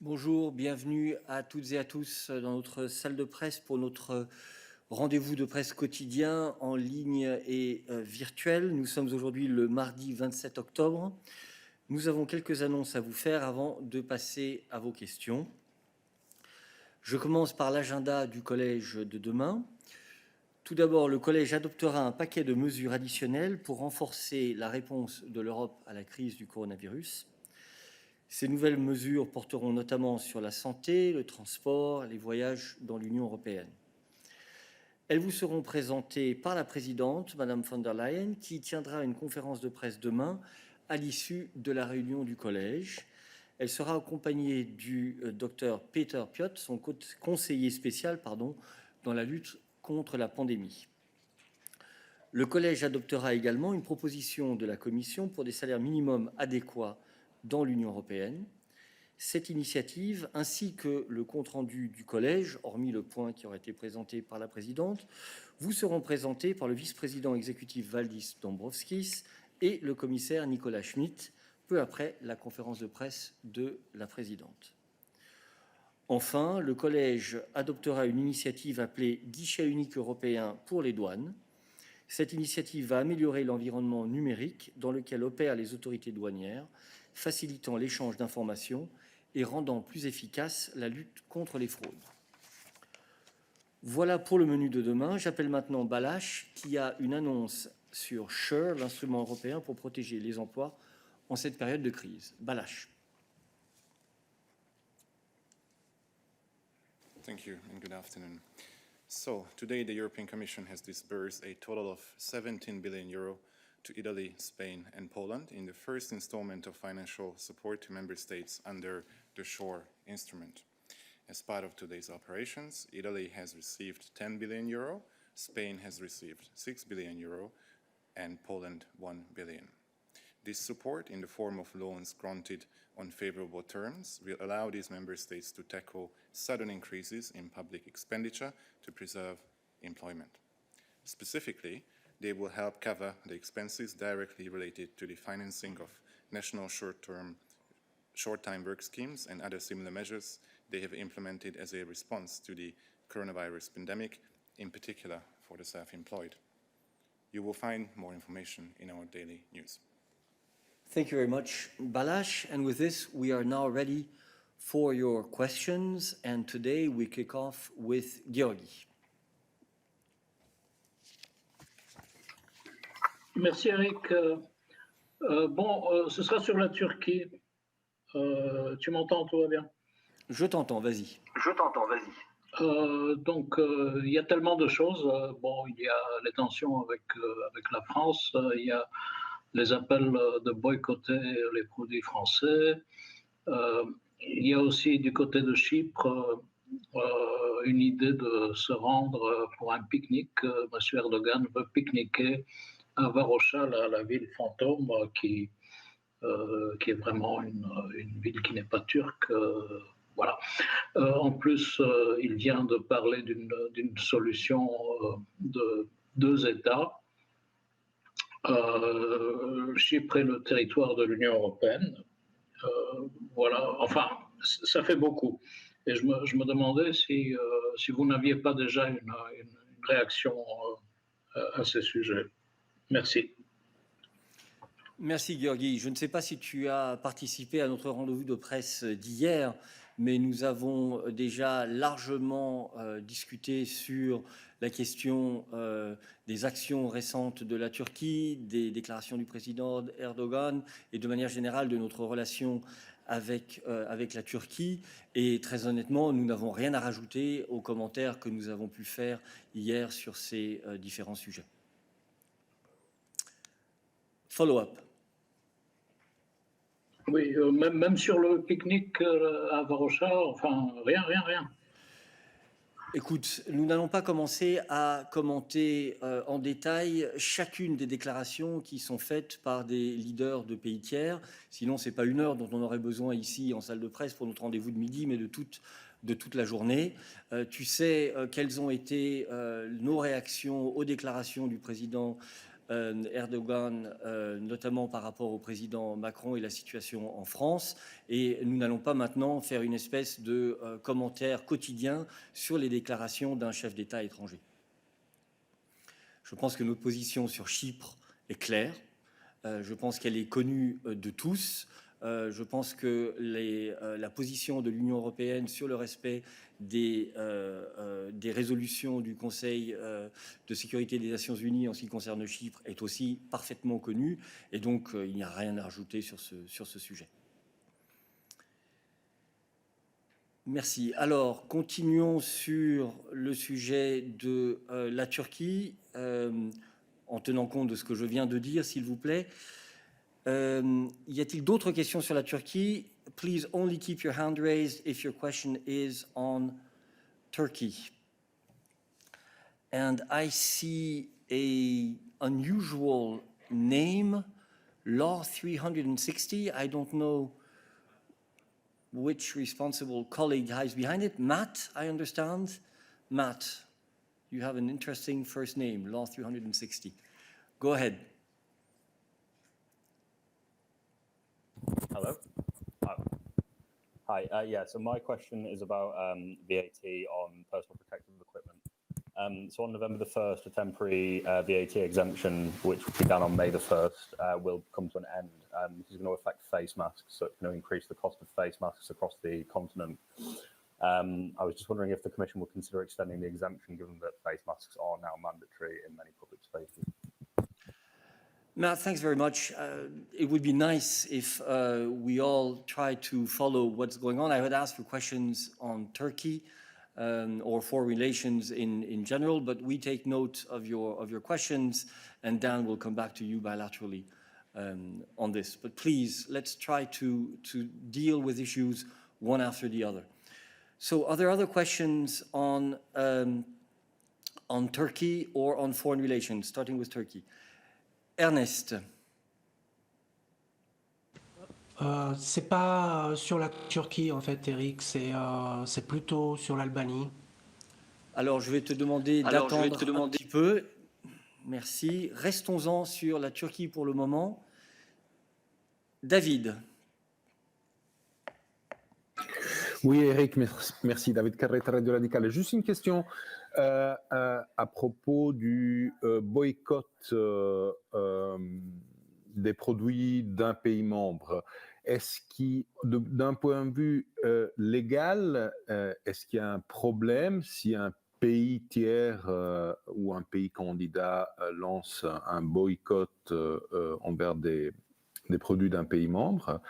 Bonjour, bienvenue à toutes et à tous dans notre salle de presse pour notre rendez-vous de presse quotidien en ligne et virtuel. Nous sommes aujourd'hui le mardi 27 octobre. Nous avons quelques annonces à vous faire avant de passer à vos questions. Je commence par l'agenda du collège de demain. Tout d'abord, le collège adoptera un paquet de mesures additionnelles pour renforcer la réponse de l'Europe à la crise du coronavirus. Ces nouvelles mesures porteront notamment sur la santé, le transport, les voyages dans l'Union européenne. Elles vous seront présentées par la présidente, Madame von der Leyen, qui tiendra une conférence de presse demain à l'issue de la réunion du collège. Elle sera accompagnée du docteur Peter Piot, son conseiller spécial dans la lutte contre la pandémie. Le collège adoptera également une proposition de la Commission pour des salaires minimums adéquats dans l'Union européenne. Cette initiative, ainsi que le compte-rendu du collège, hormis le point qui aura été présenté par la présidente, vous seront présentés par le vice-président exécutif Valdis Dombrovskis et le commissaire Nicolas Schmit, peu après la conférence de presse de la présidente. Enfin, le collège adoptera une initiative appelée « Guichet unique européen pour les douanes ». Cette initiative va améliorer l'environnement numérique dans lequel opèrent les autorités douanières, facilitant l'échange d'informations et rendant plus efficace la lutte contre les fraudes. Voilà pour le menu de demain. J'appelle maintenant Balázs, qui a une annonce sur SURE, l'instrument européen pour protéger les emplois en cette période de crise. Balázs. Thank you and good afternoon. So, today the European Commission has disbursed a total of 17 billion euro to Italy, Spain and Poland in the first installment of financial support to member states under the SURE instrument. As part of today's operations, Italy has received 10 billion euro, Spain has received 6 billion euro and Poland 1 billion. This support in the form of loans granted on favorable terms will allow these member states to tackle sudden increases in public expenditure to preserve employment. Specifically, they will help cover the expenses directly related to the financing of national short-time work schemes and other similar measures they have implemented as a response to the coronavirus pandemic, in particular for the self-employed. You will find more information in our daily news. Thank you very much, Balázs. And with this, we are now ready for your questions. And today we kick off with Georgi. Merci Eric. Ce sera sur la Turquie. Tu m'entends, tout va bien? Je t'entends, vas-y. Il y a tellement de choses. Il y a les tensions avec la France, il y a les appels de boycotter les produits français. Il y a aussi du côté de Chypre une idée de se rendre pour un pique-nique. M. Erdogan veut pique-niquer à Varosha, la ville fantôme qui est vraiment une ville qui n'est pas turque. Voilà. En plus, il vient de parler d'une solution de 2 États. Chypre est le territoire de l'Union européenne. Voilà. Enfin, ça fait beaucoup. Et je me demandais si vous n'aviez pas déjà une réaction à ce sujet. Merci. Merci Georgi. Je ne sais pas si tu as participé à notre rendez-vous de presse d'hier, mais nous avons déjà largement discuté sur la question des actions récentes de la Turquie, des déclarations du président Erdogan et de manière générale de notre relation avec la Turquie. Et très honnêtement, nous n'avons rien à rajouter aux commentaires que nous avons pu faire hier sur ces différents sujets. Follow-up. Oui, même sur le pique-nique à Varosha, enfin, rien. Écoute, nous n'allons pas commencer à commenter en détail chacune des déclarations qui sont faites par des leaders de pays tiers. Sinon, ce n'est pas 1 heure dont on aurait besoin ici en salle de presse pour notre rendez-vous de midi, mais de toute la journée. Tu sais quelles ont été nos réactions aux déclarations du président Erdogan, notamment par rapport au président Macron et la situation en France. Et nous n'allons pas maintenant faire une espèce de commentaire quotidien sur les déclarations d'un chef d'État étranger. Je pense que notre position sur Chypre est claire. Je pense qu'elle est connue de tous. Je pense que la position de l'Union européenne sur le respect des résolutions du Conseil de sécurité des Nations Unies en ce qui concerne Chypre est aussi parfaitement connue. Et donc, il n'y a rien à rajouter sur ce sujet. Merci. Alors, continuons sur le sujet de la Turquie, en tenant compte de ce que je viens de dire, s'il vous plaît. Y a-t-il d'autres questions sur la Turquie? Please only keep your hand raised if your question is on Turkey. And I see an unusual name, Law 360. I don't know which responsible colleague hides behind it. Matt, I understand. Matt, you have an interesting first name, Law 360. Go ahead. Hello. Hi. Yeah, so my question is about VAT on personal protective equipment. So on November the 1st, a temporary VAT exemption, which began on May the 1st, will come to an end. This is going to affect face masks, so it's going to increase the cost of face masks across the continent. I was just wondering if the Commission would consider extending the exemption, given that face masks are now mandatory in many public spaces. Matt, thanks very much. It would be nice if we all try to follow what's going on. I would ask for questions on Turkey or foreign relations in general, but we take note of your questions, and Dan will come back to you bilaterally on this. But please, let's try to deal with issues one after the other. So are there other questions on Turkey or on foreign relations, starting with Turkey? Ernest. C'est pas sur la Turquie en fait, Eric, c'est plutôt sur l'Albanie. Alors je vais te demander d'attendre un petit peu. Merci. Restons-en sur la Turquie pour le moment. David. Oui, Eric, merci. David Carreta, Radio Radicale. Juste une question à propos du boycott des produits d'un pays membre. Est-ce qu'il, d'un point de vue légal, est-ce qu'il y a un problème si un pays tiers ou un pays candidat lance un boycott envers des produits d'un pays membre,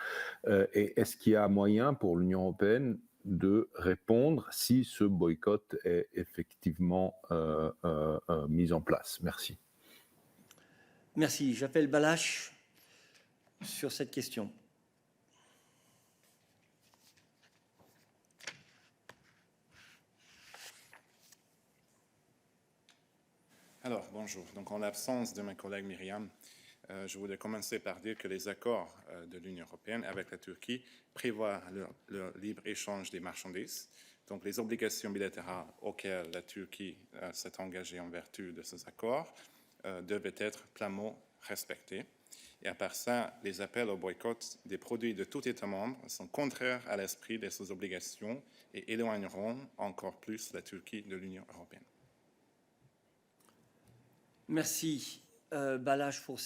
et est-ce qu'il y a moyen pour l'Union européenne de répondre si ce boycott est effectivement mis en place? Merci. Merci. J'appelle Balázs sur cette question. Alors, bonjour. Donc, en l'absence de ma collègue Myriam, je voudrais commencer par dire que les accords de l'Union européenne avec la Turquie prévoient le libre-échange des marchandises. Donc, les obligations bilatérales auxquelles la Turquie s'est engagée en vertu de ces accords devaient être pleinement respectées. Et à part ça, les appels au boycott des produits de tout État membre sont contraires à l'esprit de ces obligations et éloigneront encore plus la Turquie de l'Union européenne. Merci, Balázs, pour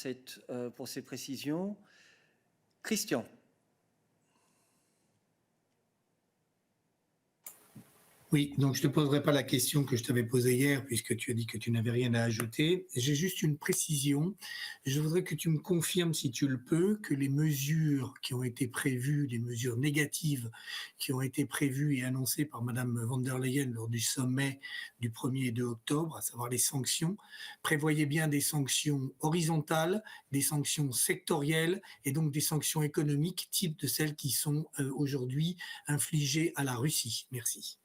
ces précisions. Christian. Oui, donc je ne te poserai pas la question que je t'avais posée hier, puisque tu as dit que tu n'avais rien à ajouter. J'ai juste une précision. Je voudrais que tu me confirmes, si tu le peux, que les mesures qui ont été prévues, les mesures négatives qui ont été prévues et annoncées par Madame von der Leyen lors du sommet du 1er et 2 octobre, à savoir les sanctions, prévoyaient bien des sanctions horizontales, des sanctions sectorielles et donc des sanctions économiques, type de celles qui sont aujourd'hui infligées à la Russie. Merci.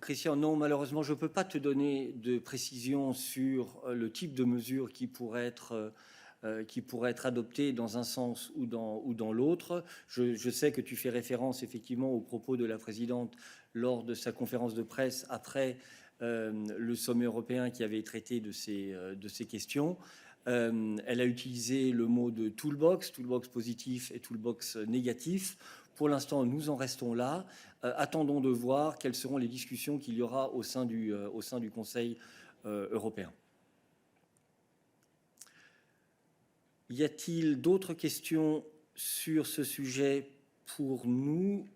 Christian, non, malheureusement, je ne peux pas te donner de précision sur le type de mesures qui pourraient être adoptées dans un sens ou dans l'autre. Je sais que tu fais référence effectivement aux propos de la présidente lors de sa conférence de presse après le sommet européen qui avait traité de ces questions. Elle a utilisé le mot de toolbox positif et toolbox négatif. Pour l'instant, nous en restons là. Attendons de voir quelles seront les discussions qu'il y aura au sein du Conseil européen. Y a-t-il d'autres questions sur ce sujet pour nous?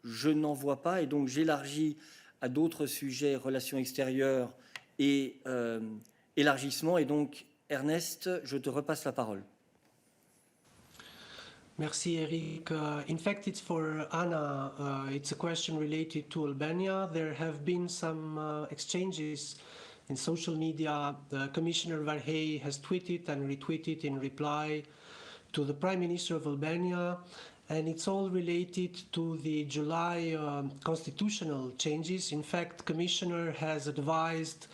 Je n'en vois pas, et donc j'élargis à d'autres sujets, relations extérieures et élargissement. Et donc, Ernest, je te repasse la parole. Merci, Eric. In fact, it's for Anna. It's a question related to Albania. There have been some exchanges in social media. Commissioner Varhey has tweeted and retweeted in reply to the Prime Minister of Albania, and it's all related to the July constitutional changes. In fact, Commissioner has advised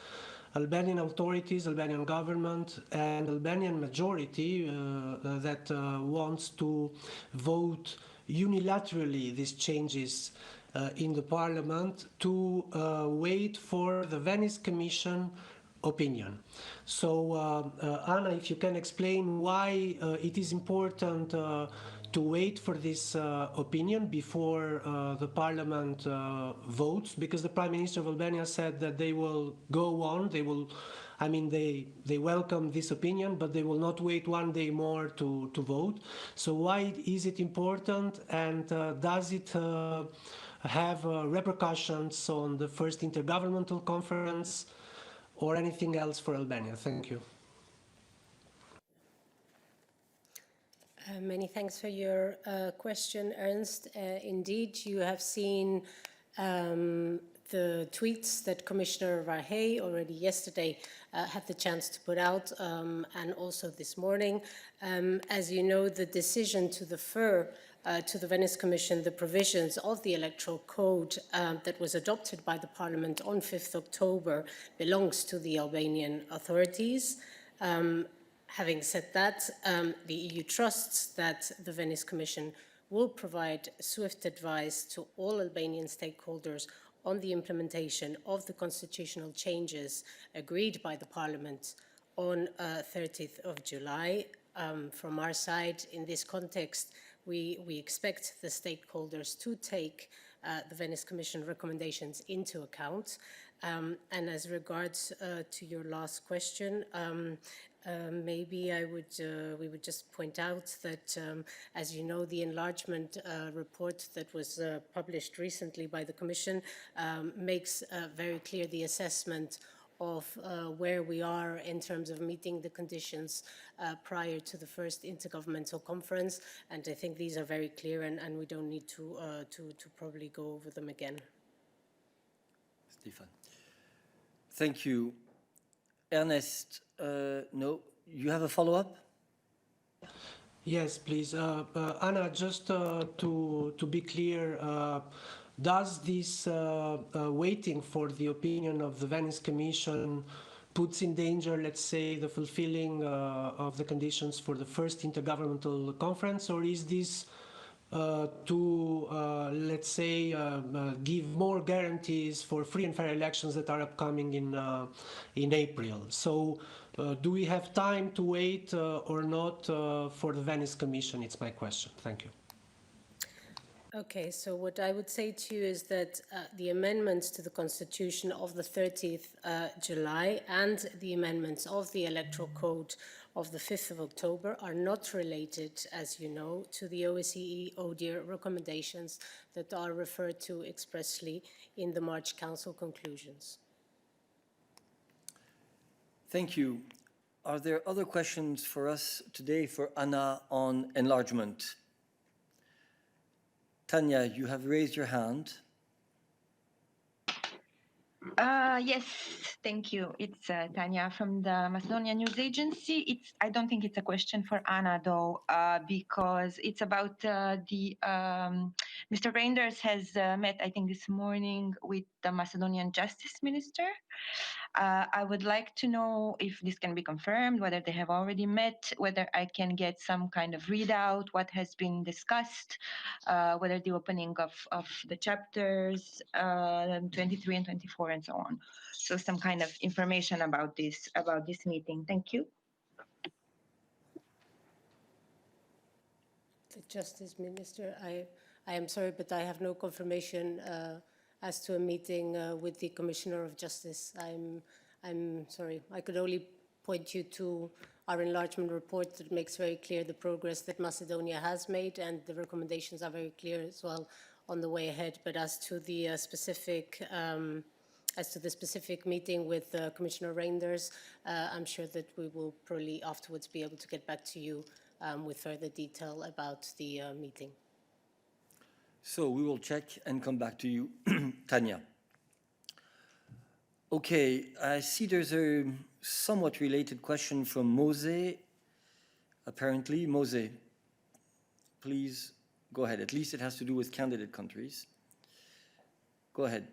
Albanian authorities, Albanian government, and Albanian majority that wants to vote unilaterally these changes in the parliament to wait for the Venice Commission opinion. So Anna, if you can explain why it is important to wait for this opinion before the parliament votes, because the Prime Minister of Albania said that they will go on, they welcome this opinion, but they will not wait one day more to vote. So why is it important, and does it have repercussions on the first intergovernmental conference or anything else for Albania? Thank you. Many thanks for your question, Ernst. Indeed, you have seen the tweets that Commissioner Varhey already yesterday had the chance to put out, and also this morning. As you know, the decision to defer to the Venice Commission the provisions of the Electoral Code that was adopted by the Parliament on 5th October belongs to the Albanian authorities. Having said that, the EU trusts that the Venice Commission will provide swift advice to all Albanian stakeholders on the implementation of the constitutional changes agreed by the Parliament on 30th of July. From our side, in this context, we expect the stakeholders to take the Venice Commission recommendations into account. And as regards to your last question, maybe we would just point out that, as you know, the enlargement report that was published recently by the Commission makes very clear the assessment of where we are in terms of meeting the conditions prior to the first intergovernmental conference, and I think these are very clear, and we don't need to probably go over them again. Stefan. Thank you. Ernest, no, you have a follow-up? Yes, please. Anna, just to be clear, does this waiting for the opinion of the Venice Commission puts in danger, let's say, the fulfilling of the conditions for the first intergovernmental conference, or is this to, let's say, give more guarantees for free and fair elections that are upcoming in April? So do we have time to wait or not for the Venice Commission? It's my question. Thank you. Okay, so what I would say to you is that the amendments to the Constitution of the 30th July and the amendments of the Electoral Code of the 5th of October are not related, as you know, to the OSCE ODIHR recommendations that are referred to expressly in the March Council conclusions. Thank you. Are there other questions for us today for Anna on enlargement? Tanya, you have raised your hand. Yes, thank you. It's Tanya from the Macedonia News Agency. I don't think it's a question for Anna, though, because it's about Mr. Reinders has met, I think, this morning with the Macedonian Justice Minister. I would like to know if this can be confirmed, whether they have already met, whether I can get some kind of readout, what has been discussed, whether the opening of the chapters 23 and 24 and so on. So some kind of information about this meeting. Thank you. The Justice Minister, I am sorry, but I have no confirmation as to a meeting with the Commissioner of Justice. I'm sorry. I could only point you to our enlargement report that makes very clear the progress that Macedonia has made, and the recommendations are very clear as well on the way ahead. But as to the specific meeting with Commissioner Reinders, I'm sure that we will probably afterwards be able to get back to you with further detail about the meeting. So we will check and come back to you, Tanya. Okay, I see there's a somewhat related question from Mose, apparently. Mose, please go ahead. At least it has to do with candidate countries. Go ahead.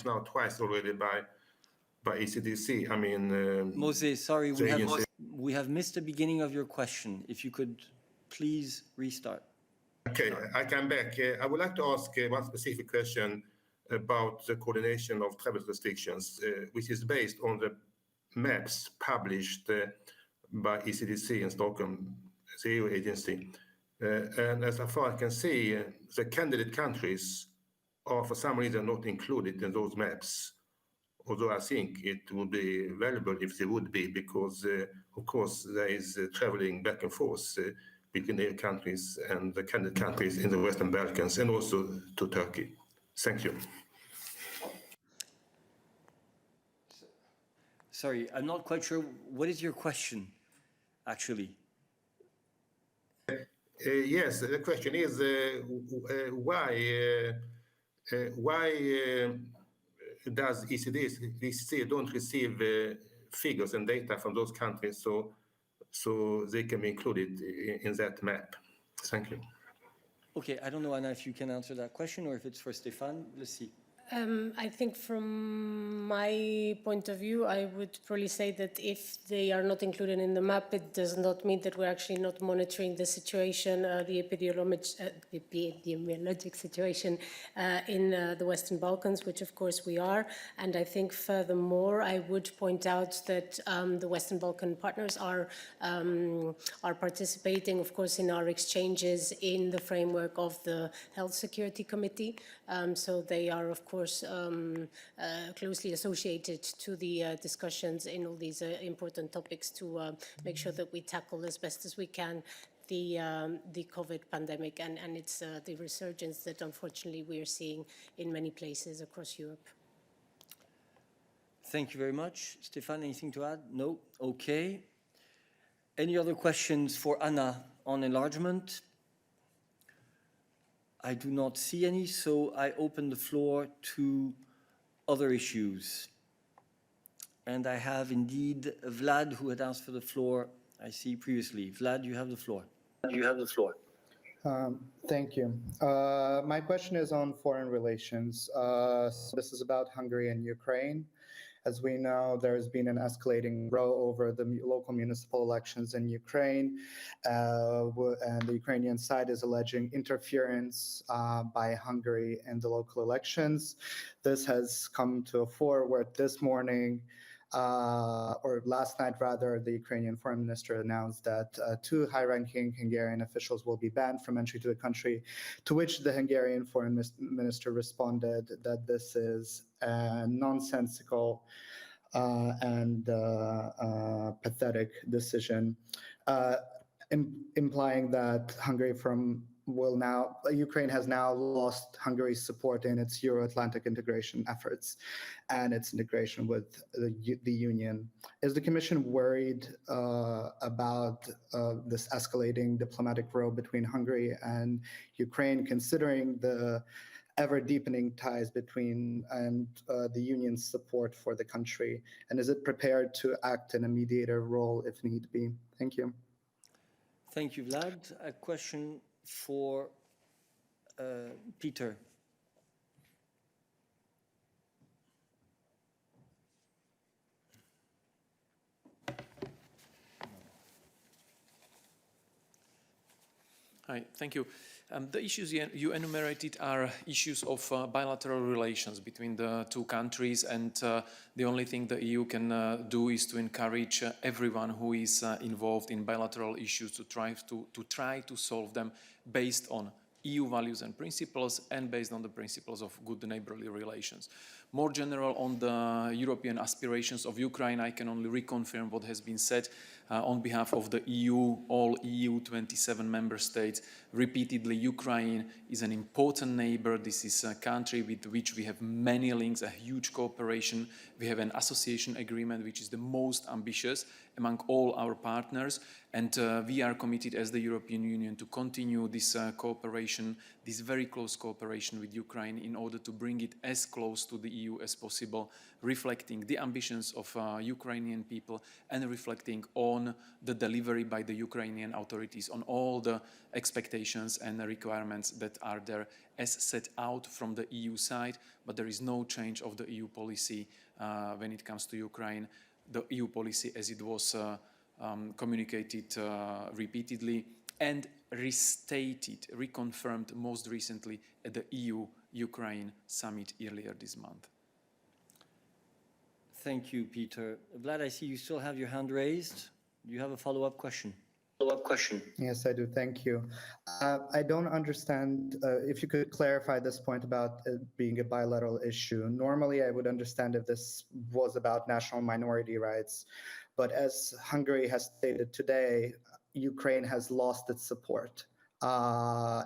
Now twice already by ECDC. I mean, Mose, sorry, we have missed the beginning of your question. If you could please restart. Okay, I come back. I would like to ask one specific question about the coordination of travel restrictions, which is based on the maps published by ECDC in Stockholm, the EU agency. And as far as I can see, the candidate countries are for some reason not included in those maps. Although I think it would be valuable if they would be, because of course there is traveling back and forth between the countries and the candidate countries in the Western Balkans and also to Turkey. Thank you. Sorry, I'm not quite sure. What is your question, actually? Yes, the question is why does ECDC don't receive figures and data from those countries so they can be included in that map? Thank you. Okay, I don't know, Anna, if you can answer that question or if it's for Stefan. Let's see. I think from my point of view, I would probably say that if they are not included in the map, it does not mean that we're actually not monitoring the situation, the epidemiologic situation in the Western Balkans, which of course we are. And I think furthermore, I would point out that the Western Balkan partners are participating, of course, in our exchanges in the framework of the Health Security Committee. So they are, of course, closely associated to the discussions in all these important topics to make sure that we tackle as best as we can the COVID pandemic and its the resurgence that unfortunately we are seeing in many places across Europe. Thank you very much. Stefan, anything to add? No? Okay. Any other questions for Anna on enlargement? I do not see any, so I open the floor to other issues. And I have indeed Vlad, who had asked for the floor, I see previously. Vlad, you have the floor. You have the floor. Thank you. My question is on foreign relations. So this is about Hungary and Ukraine. As we know, there's been an escalating row over the local municipal elections in Ukraine, and the Ukrainian side is alleging interference by Hungary in the local elections. This has come to a fore where this morning, or last night rather, the Ukrainian foreign minister announced that 2 high-ranking Hungarian officials will be banned from entry to the country, to which the Hungarian foreign minister responded that this is nonsensical and pathetic decision, implying that Ukraine has now lost Hungary's support in its Euro-Atlantic integration efforts and its integration with the Union. Is the Commission worried about this escalating diplomatic row between Hungary and Ukraine, considering the ever-deepening ties between and the Union's support for the country? And is it prepared to act in a mediator role if need be? Thank you. Thank you, Vlad. A question for Peter. Hi, thank you. The issues you enumerated are issues of bilateral relations between the two countries, and the only thing the EU can do is to encourage everyone who is involved in bilateral issues to try to solve them based on EU values and principles and based on the principles of good neighborly relations. More general on the European aspirations of Ukraine, I can only reconfirm what has been said on behalf of the EU, all EU 27 member states. Repeatedly, Ukraine is an important neighbor. This is a country with which we have many links, a huge cooperation. We have an association agreement which is the most ambitious among all our partners, and we are committed as the European Union to continue this cooperation, this very close cooperation with Ukraine in order to bring it as close to the EU as possible, reflecting the ambitions of Ukrainian people and reflecting on the delivery by the Ukrainian authorities on all the expectations and the requirements that are there as set out from the EU side, but there is no change of the EU policy when it comes to Ukraine. The EU policy as it was communicated repeatedly and restated, reconfirmed most recently at the EU-Ukraine summit earlier this month. Thank you, Peter. Vlad, I see you still have your hand raised. Do you have a follow-up question? Yes, I do. Thank you. I don't understand if you could clarify this point about it being a bilateral issue. Normally, I would understand if this was about national minority rights, but as Hungary has stated today, Ukraine has lost its support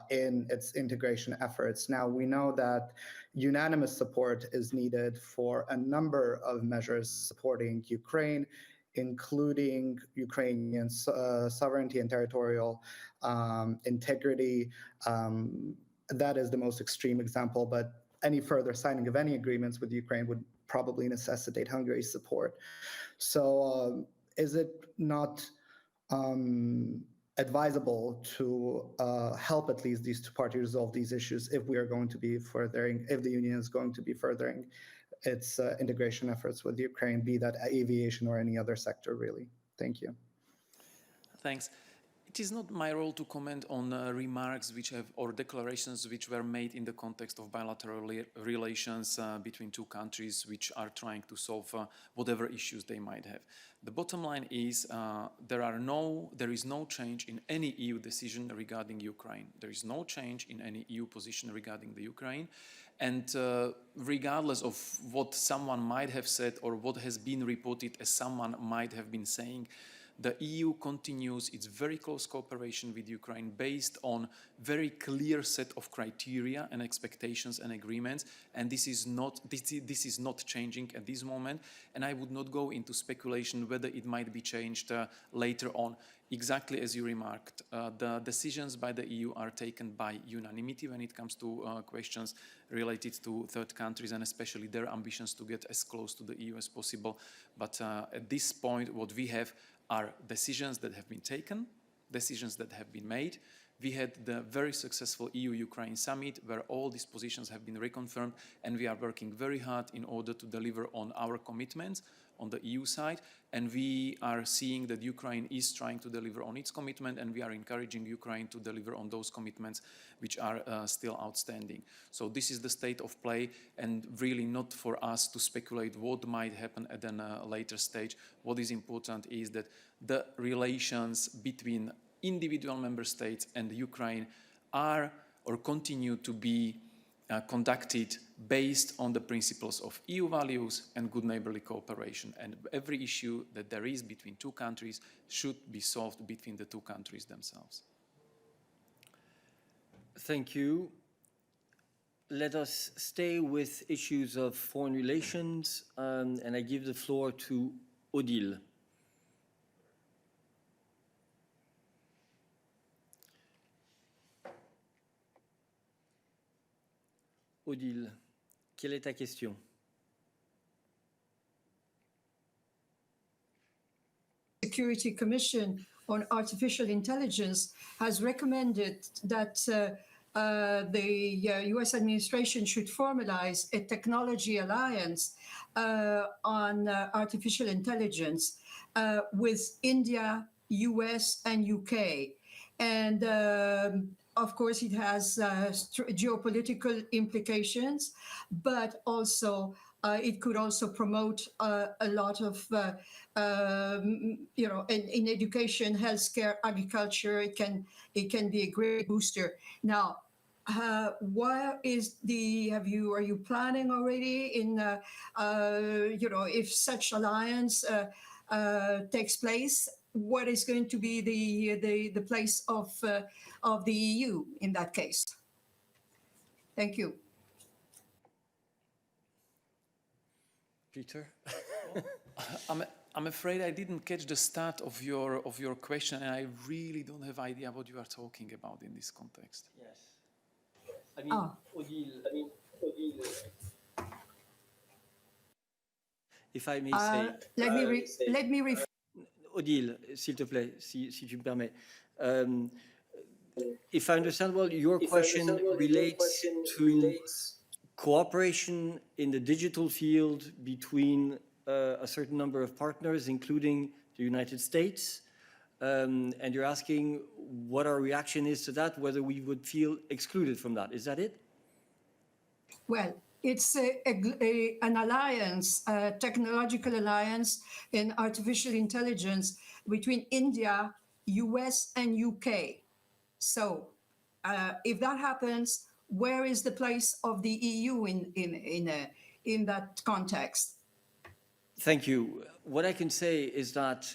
in its integration efforts. Now, we know that unanimous support is needed for a number of measures supporting Ukraine, including Ukrainian sovereignty and territorial integrity. That is the most extreme example, but any further signing of any agreements with Ukraine would probably necessitate Hungary's support. So is it not advisable to help at least these two parties resolve these issues if we are going to be furthering, if the Union is going to be furthering its integration efforts with Ukraine, be that aviation or any other sector, really? Thank you. Thanks. It is not my role to comment on remarks which have or declarations which were made in the context of bilateral relations between two countries which are trying to solve whatever issues they might have. The bottom line is there is no change in any EU decision regarding Ukraine. There is no change in any EU position regarding the Ukraine. And regardless of what someone might have said or what has been reported as someone might have been saying, the EU continues its very close cooperation with Ukraine based on very clear set of criteria and expectations and agreements, and this is not changing at this moment. And I would not go into speculation whether it might be changed later on. Exactly as you remarked, the decisions by the EU are taken by unanimity when it comes to questions related to third countries and especially their ambitions to get as close to the EU as possible. But at this point, what we have are decisions that have been taken, decisions that have been made. We had the very successful EU-Ukraine summit where all these positions have been reconfirmed, and we are working very hard in order to deliver on our commitments on the EU side. And we are seeing that Ukraine is trying to deliver on its commitment, and we are encouraging Ukraine to deliver on those commitments which are still outstanding. So this is the state of play, and really not for us to speculate what might happen at a later stage. What is important is that the relations between individual member states and Ukraine are or continue to be conducted based on the principles of EU values and good neighborly cooperation. And every issue that there is between two countries should be solved between the two countries themselves. Thank you. Let us stay with issues of foreign relations, and I give the floor to Odile. Odile, quelle est ta question? Security Commission, on Artificial Intelligence has recommended that the US administration should formalize a technology alliance on artificial intelligence with India, US, and UK. And of course, it has geopolitical implications, but also it could also promote a lot of, in education, healthcare, agriculture. It can be a great booster. Now, where is are you planning already in, if such alliance takes place? What is going to be the place of the EU in that case? Thank you. Peter? I'm afraid I didn't catch the start of your question, and I really don't have idea what you are talking about in this context. Yes. I mean, Odile, if I may say... Let me Odile, s'il te plaît, si tu me permets. If I understand well, your question relates to cooperation in the digital field between a certain number of partners, including the United States. And you're asking what our reaction is to that, whether we would feel excluded from that. Is that it? Well, it's an alliance, a technological alliance in artificial intelligence between India, US, and UK. So if that happens, where is the place of the EU in that context? Thank you. What I can say is that,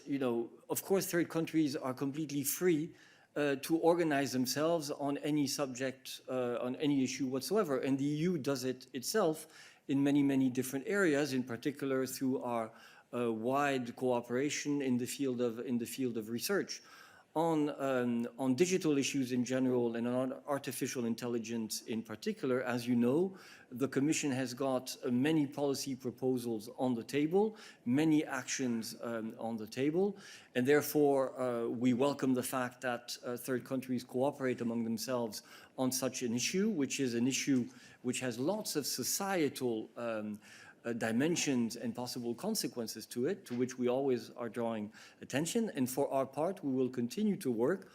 of course, third countries are completely free to organize themselves on any subject, on any issue whatsoever. And the EU does it itself in many, many different areas, in particular through our wide cooperation in the field of research. On digital issues in general and on artificial intelligence in particular, as you know, the Commission has got many policy proposals on the table, many actions on the table, and therefore we welcome the fact that third countries cooperate among themselves on such an issue, which is an issue which has lots of societal dimensions and possible consequences to it, to which we always are drawing attention. And for our part, we will continue to work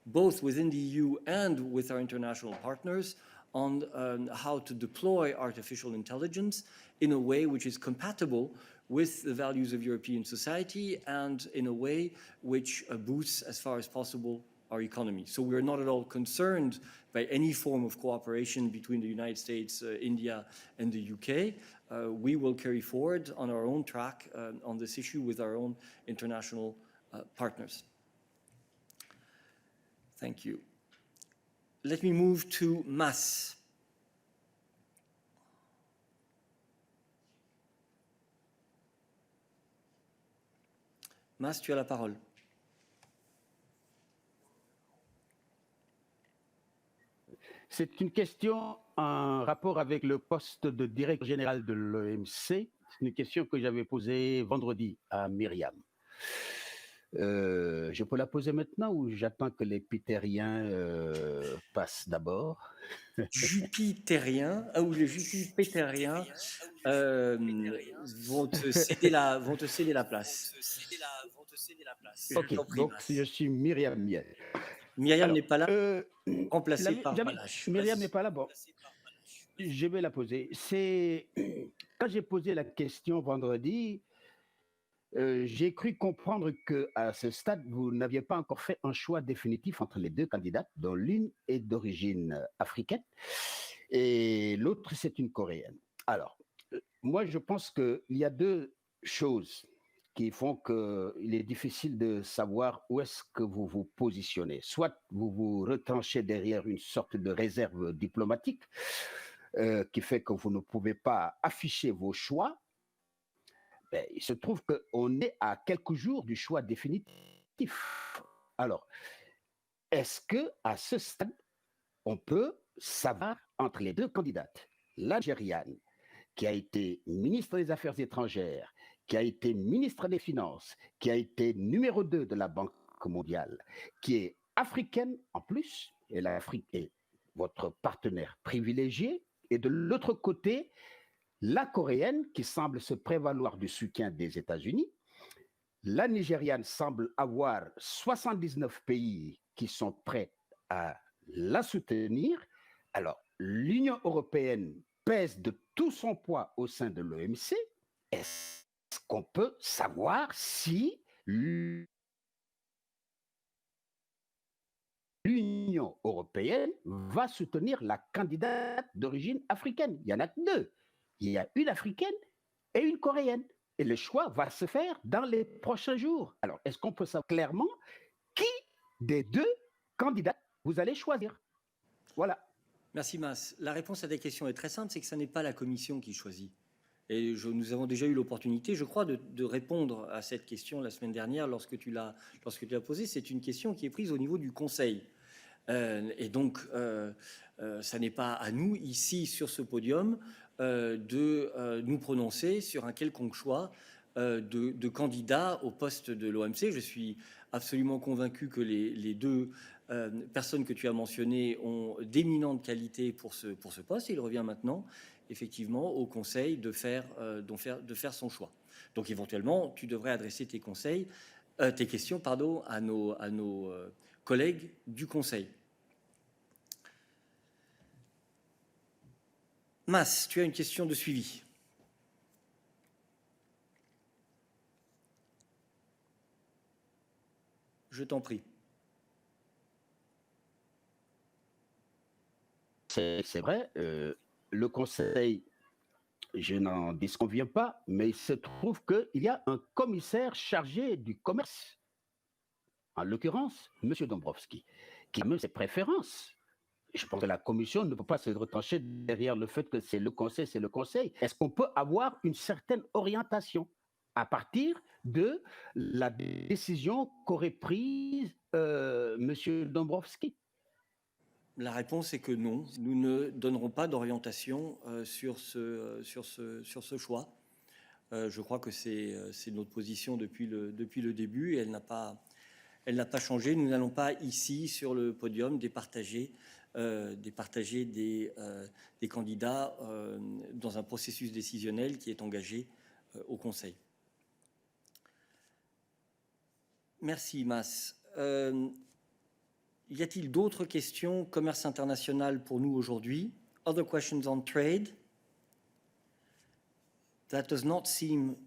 both within the EU and with our international partners on how to deploy artificial intelligence in a way which is compatible with the values of European society and in a way which boosts, as far as possible, our economy. So we're not at all concerned by any form of cooperation between the United States, India, and the UK. We will carry forward on our own track on this issue with our own international partners. Thank you. Let me move to Mas. Mas, tu as la parole. C'est une question en rapport avec le poste de directeur général de l'OMC. C'est une question que j'avais posée vendredi à Myriam. Je peux la poser maintenant ou j'attends que les Pitériens passent d'abord? Jupitériens ou les Jupitériens vont te céder la place. Ok, donc je suis Myriam Miel. Myriam n'est pas là, remplacée par Balache. Myriam n'est pas là, bon. Je vais la poser. Quand j'ai posé la question vendredi, j'ai cru comprendre qu'à ce stade, vous n'aviez pas encore fait un choix définitif entre les deux candidates, dont l'une est d'origine africaine et l'autre, c'est une Coréenne. Alors, moi, je pense qu'il y a deux choses qui font qu'il est difficile de savoir où est-ce que vous vous positionnez. Soit vous vous retranchez derrière une sorte de réserve diplomatique qui fait que vous ne pouvez pas afficher vos choix. Ben, il se trouve qu'on est à quelques jours du choix définitif. Alors, est-ce qu'à ce stade, on peut savoir entre les deux candidates, l'Algérienne, qui a été ministre des Affaires étrangères, qui a été ministre des Finances, qui a été numéro 2 de la Banque Banque mondiale, qui est africaine en plus, et l'Afrique est votre partenaire privilégié, et de l'autre côté, la coréenne qui semble se prévaloir du soutien des États-Unis. La nigériane semble avoir 79 pays qui sont prêts à la soutenir. Alors, l'Union européenne pèse de tout son poids au sein de l'OMC. Est-ce qu'on peut savoir si l'Union européenne va soutenir la candidate d'origine africaine? Il y en a deux. Il y a une africaine et une coréenne. Et le choix va se faire dans les prochains jours. Alors, est-ce qu'on peut savoir clairement qui des deux candidats vous allez choisir? Voilà. Merci Mas. La réponse à ta question est très simple, c'est que ce n'est pas la Commission qui choisit. Et nous avons déjà eu l'opportunité, je crois, de répondre à cette question la semaine dernière lorsque tu l'as posée. C'est une question qui est prise au niveau du Conseil. Et donc, ça n'est pas à nous, ici, sur ce podium, de nous prononcer sur un quelconque choix de candidats au poste de l'OMC. Je suis absolument convaincu que les deux personnes que tu as mentionnées ont d'éminentes qualités pour ce poste. Il revient maintenant, effectivement, au Conseil de faire son choix. Donc, éventuellement, tu devrais adresser tes questions à nos collègues du Conseil. Mas, tu as une question de suivi. Je t'en prie. C'est vrai, le Conseil, je n'en disconviens pas, mais il se trouve qu'il y a un commissaire chargé du commerce, en l'occurrence, M. Dombrovski, qui a même ses préférences. Je pense que la Commission ne peut pas se retrancher derrière le fait que c'est le Conseil, c'est le Conseil. Est-ce qu'on peut avoir une certaine orientation à partir de la décision qu'aurait prise M. Dombrovski? La réponse est que non. Nous ne donnerons pas d'orientation sur ce choix. Je crois que c'est notre position depuis le début et elle n'a pas changé. Nous n'allons pas ici, sur le podium, départager des candidats dans un processus décisionnel qui est engagé au Conseil. Merci, Mas. Y a-t-il d'autres questions commerce international pour nous aujourd'hui? Other questions on trade? That does not seem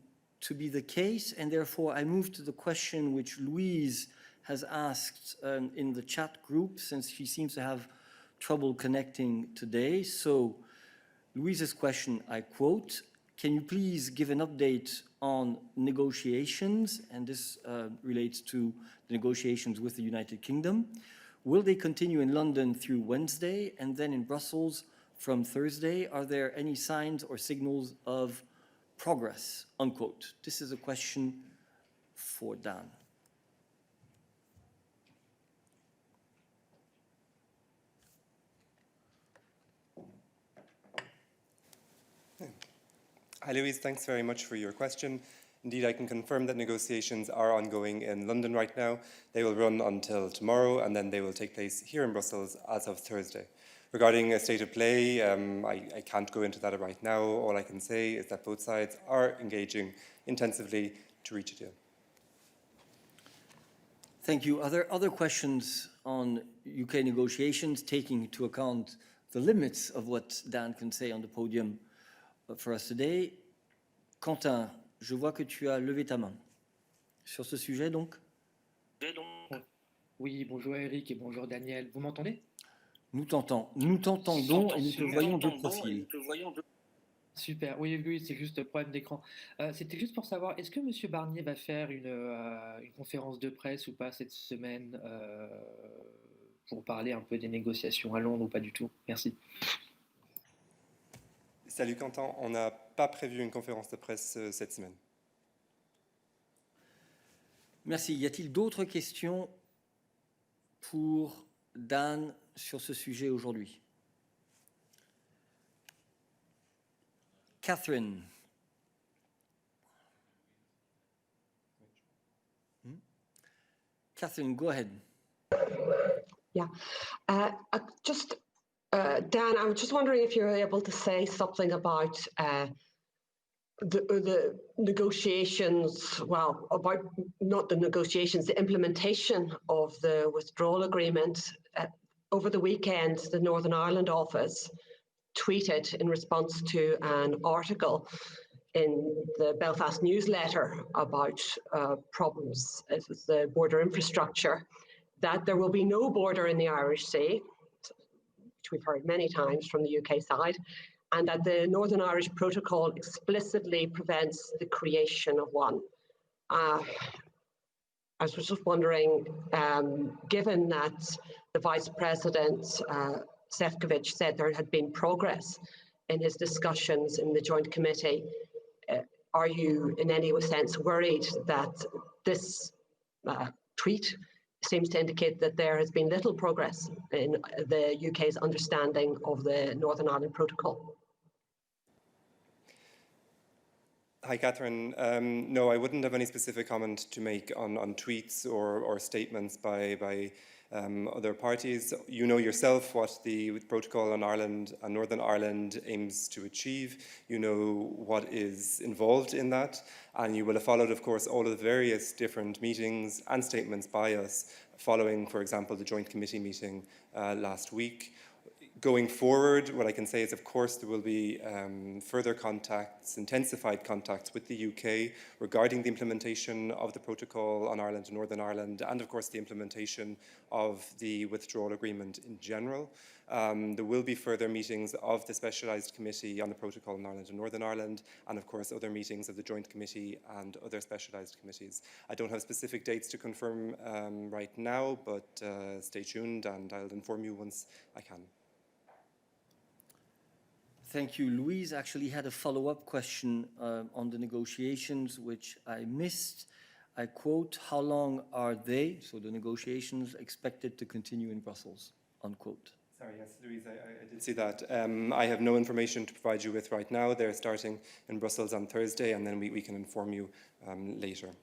to be the case, and therefore I move to the question which Louise has asked in the chat group, since she seems to have trouble connecting today. So Louise's question, I quote, can you please give an update on negotiations? And this relates to the negotiations with the United Kingdom. Will they continue in London through Wednesday and then in Brussels from Thursday? Are there any signs or signals of progress? Unquote. This is a question for Dan. Hi, Louise. Thanks very much for your question. Indeed, I can confirm that negotiations are ongoing in London right now. They will run until tomorrow, and then they will take place here in Brussels as of Thursday. Regarding a state of play, I can't go into that right now. All I can say is that both sides are engaging intensively to reach a deal. Thank you. Are there other questions on UK negotiations, taking into account the limits of what Dan can say on the podium for us today? Quentin, je vois que tu as levé ta main. Sur ce sujet, donc? Oui, bonjour Eric et bonjour Daniel. Vous m'entendez? Nous t'entendons et nous te voyons de profil. Super, oui, c'est juste problème d'écran. C'était juste pour savoir, est-ce que M. Barnier va faire une conférence de presse ou pas cette semaine pour parler un peu des négociations à Londres ou pas du tout? Merci. Salut Quentin, on n'a pas prévu une conférence de presse cette semaine. Merci. Y a-t-il d'autres questions pour Dan sur ce sujet aujourd'hui? Catherine. Catherine, go ahead. Yeah, just Dan, I was just wondering if you're able to say something about the negotiations, well, about not the negotiations, the implementation of the withdrawal agreement. Over the weekend, the Northern Ireland office tweeted in response to an article in the Belfast newsletter about problems with the border infrastructure, that there will be no border in the Irish Sea, which we've heard many times from the UK side, and that the Northern Irish Protocol explicitly prevents the creation of one. I was just wondering, given that the Vice President, Šefčovič, said there had been progress in his discussions in the Joint Committee, are you in any sense worried that this tweet seems to indicate that there has been little progress in the UK's understanding of the Northern Ireland Protocol? Hi, Catherine. No, I wouldn't have any specific comment to make on tweets or statements by other parties. You know yourself what the protocol on Ireland and Northern Ireland aims to achieve. You know what is involved in that, and you will have followed, of course, all of the various different meetings and statements by us following, for example, the Joint Committee meeting last week. Going forward, what I can say is, of course, there will be further contacts, intensified contacts with the UK regarding the implementation of the protocol on Ireland and Northern Ireland, and of course the implementation of the withdrawal agreement in general. There will be further meetings of the Specialised Committee on the Protocol in Ireland and Northern Ireland, and of course other meetings of the Joint Committee and other specialised committees. I don't have specific dates to confirm right now, but stay tuned and I'll inform you once I can. Thank you. Louise actually had a follow-up question on the negotiations, which I missed. I quote, how long are they, so the negotiations, expected to continue in Brussels, unquote. Sorry, yes, Louise, I did see that. I have no information to provide you with right now. They're starting in Brussels on Thursday, and then we can inform you later.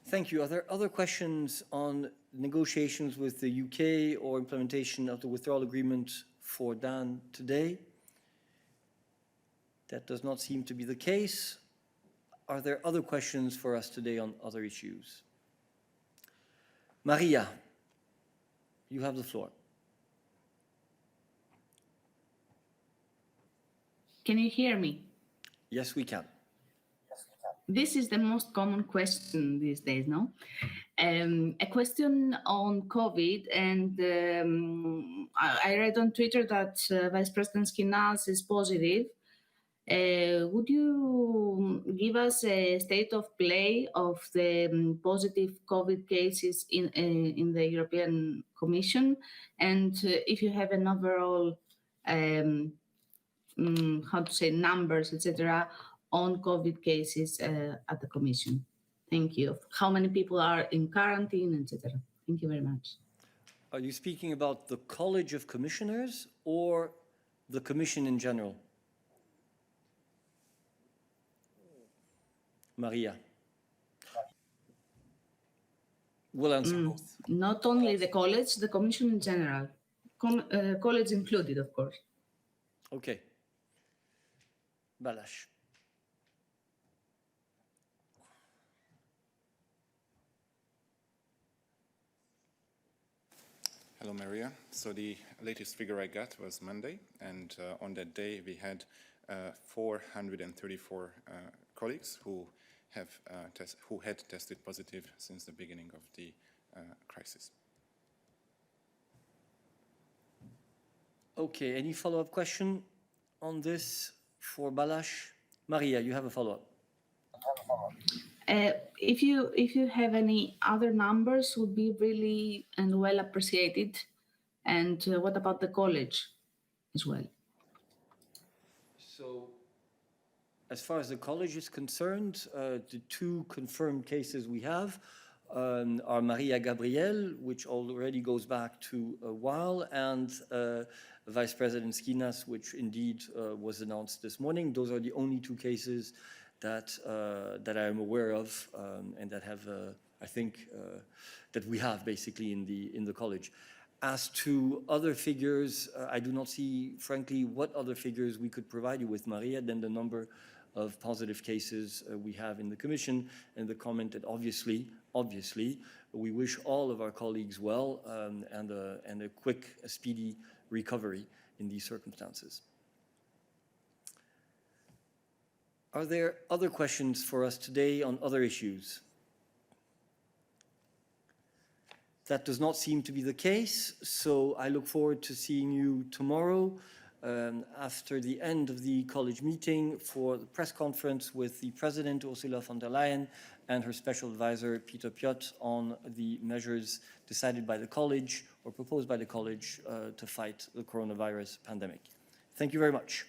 Thank you. Are there other questions on negotiations with the UK or implementation of the withdrawal agreement for Dan today? That does not seem to be the case. Are there other questions for us today on other issues? Maria, you have the floor. Can you hear me? Yes, we can. This is the most common question these days, no? A question on COVID, and I read on Twitter that Vice President Skinas is positive. Would you give us a state of play of the positive COVID cases in the European Commission, and if you have an overall, how to say, numbers, etc., on COVID cases at the Commission? Thank you. How many people are in quarantine, etc.? Thank you very much. Are you speaking about the College of Commissioners or the Commission in general? Maria. We'll answer both. Not only the college, the Commission in general. College included, of course. Okay. Balázs. Hello, Maria. So the latest figure I got was Monday, and on that day we had 434 colleagues who had tested positive since the beginning of the crisis. Okay, any follow-up question on this for Balázs? Maria, you have a follow-up. If you have any other numbers, would be really and well appreciated. And what about the college as well? So, as far as the college is concerned, the two confirmed cases we have are Maria Gabriel, which already goes back to a while, and Vice President Skinas, which indeed was announced this morning. Those are the only two cases that I am aware of and that have I think, that we have basically in the college. As to other figures, I do not see, frankly, what other figures we could provide you with, Maria, than the number of positive cases we have in the Commission, and the comment that obviously, we wish all of our colleagues well, and a quick, speedy recovery in these circumstances. Are there other questions for us today on other issues? That does not seem to be the case, so I look forward to seeing you tomorrow after the end of the college meeting for the press conference with the President Ursula von der Leyen and her special advisor Peter Piot on the measures decided by the college or proposed by the college to fight the coronavirus pandemic. Thank you very much.